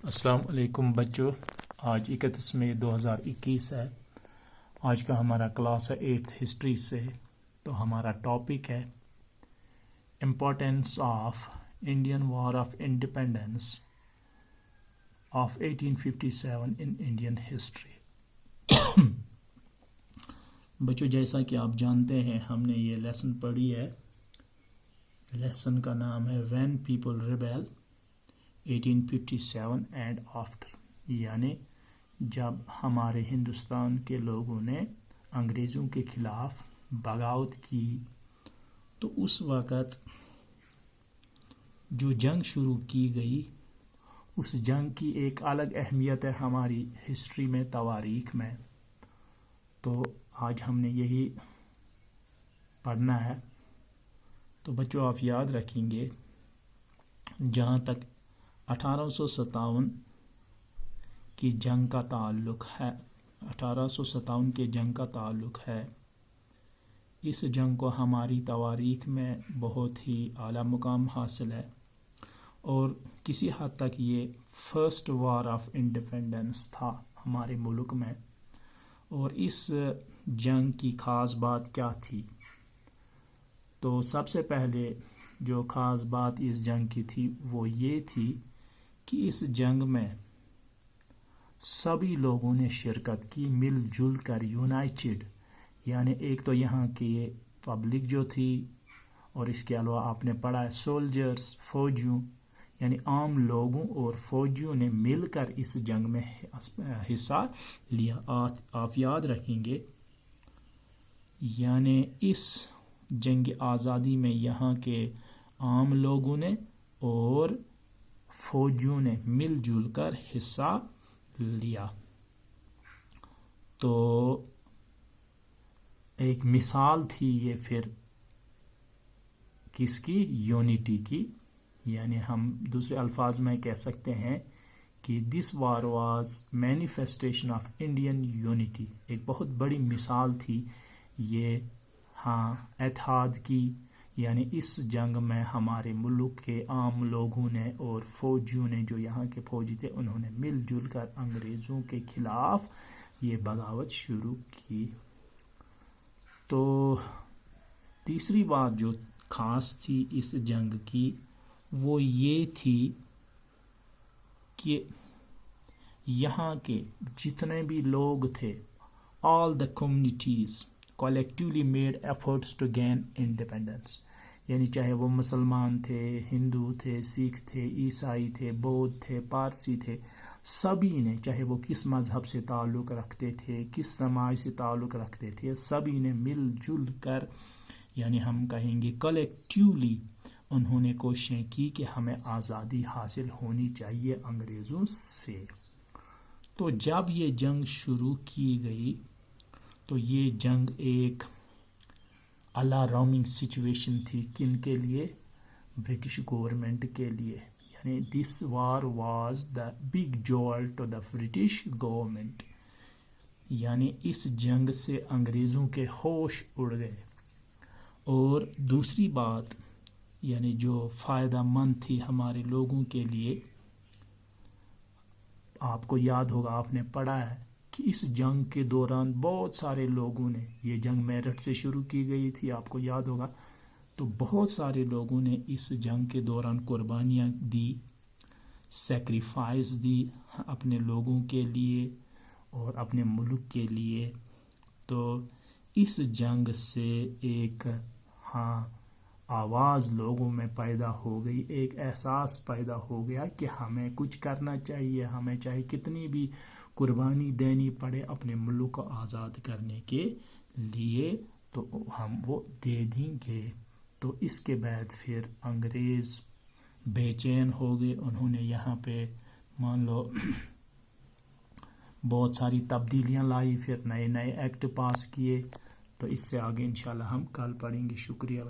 السلام علیکم بچوں، آج 31 مئی 2021 ہے۔ آج کا ہمارا کلاس ہے 8th ہسٹری سے۔ تو ہمارا ٹاپک ہے importance of Indian war of independence of 1857 in Indian history. بچوں، جیسا کہ آپ جانتے ہیں ہم نے یہ لیسن پڑھی ہے۔ لیسن کا نام ہے when people rebel 1857 and after, یعنی جب ہمارے ہندوستان کے لوگوں نے انگریزوں کے خلاف بغاوت کی تو اس وقت جو جنگ شروع کی گئی، اس جنگ کی ایک الگ اہمیت ہے ہماری ہسٹری میں، تواریخ میں۔ تو آج ہم نے یہی پڑھنا ہے۔ تو بچوں، آپ یاد رکھیں گے جہاں تک 1857 کی جنگ کا تعلق ہے، 1857 کے جنگ کا تعلق ہے، اس جنگ کو ہماری تواریخ میں بہت ہی اعلیٰ مقام حاصل ہے، اور کسی حد تک یہ فرسٹ وار آف انڈیپینڈنس تھا ہمارے ملک میں۔ اور اس جنگ کی خاص بات کیا تھی؟ تو سب سے پہلے جو خاص بات اس جنگ کی تھی وہ یہ تھی کہ اس جنگ میں سبھی لوگوں نے شرکت کی، مل جل کر، یونائٹڈ، یعنی ایک تو یہاں کی پبلک جو تھی، اور اس کے علاوہ آپ نے پڑھا ہے سولجرز، فوجیوں، یعنی عام لوگوں اور فوجیوں نے مل کر اس جنگ میں حصہ لیا۔ آپ یاد رکھیں گے، یعنی اس جنگ آزادی میں یہاں کے عام لوگوں نے اور فوجیوں نے مل جل کر حصہ لیا۔ تو ایک مثال تھی یہ پھر کس کی؟ یونٹی کی، یعنی ہم دوسرے الفاظ میں کہہ سکتے ہیں کہ this war was manifestation of Indian unity, ایک بہت بڑی مثال تھی یہ، اتحاد کی، یعنی اس جنگ میں ہمارے ملک کے عام لوگوں نے اور فوجیوں نے، جو یہاں کے فوجی تھے، انہوں نے مل جل کر انگریزوں کے خلاف یہ بغاوت شروع کی۔ تو تیسری بات جو خاص تھی اس جنگ کی وہ یہ تھی کہ یہاں کے جتنے بھی لوگ تھے، all the communities collectively made efforts to gain independence، یعنی چاہے وہ مسلمان تھے، ہندو تھے، سکھ تھے، عیسائی تھے، بودھ تھے، پارسی تھے، سبھی نے، چاہے وہ کس مذہب سے تعلق رکھتے تھے، کس سماج سے تعلق رکھتے تھے، سبھی نے مل جل کر، یعنی ہم کہیں گے کلیکٹیولی، انہوں نے کوششیں کی کہ ہمیں آزادی حاصل ہونی چاہیے انگریزوں سے۔ تو جب یہ جنگ شروع کی گئی تو یہ جنگ ایک الارمنگ سچویشن تھی، کن کے لیے؟ برٹش گورنمنٹ کے لیے، یعنی دس وار واز دا بگ جول ٹو دا برٹش گورنمنٹ، یعنی اس جنگ سے انگریزوں کے ہوش اڑ گئے۔ اور دوسری بات، یعنی جو فائدہ مند تھی ہمارے لوگوں کے لیے، آپ کو یاد ہوگا، آپ نے پڑھا ہے کہ اس جنگ کے دوران بہت سارے لوگوں نے، یہ جنگ میرٹھ سے شروع کی گئی تھی، آپ کو یاد ہوگا، تو بہت سارے لوگوں نے اس جنگ کے دوران قربانیاں دی، سیکریفائس دی اپنے لوگوں کے لیے اور اپنے ملک کے لیے۔ تو اس جنگ سے ایک آواز لوگوں میں پیدا ہو گئی، ایک احساس پیدا ہو گیا کہ ہمیں کچھ کرنا چاہیے، ہمیں چاہے کتنی بھی قربانی دینی پڑے اپنے ملک کو آزاد کرنے کے لیے، تو ہم وہ دے دیں گے۔ تو اس کے بعد پھر انگریز بے چین ہو گئے، انہوں نے یہاں پہ مان لو بہت ساری تبدیلیاں لائی، پھر نئے نئے ایکٹ پاس کیے۔ تو اس سے آگے انشاءاللہ ہم کل پڑھیں گے۔ شکریہ۔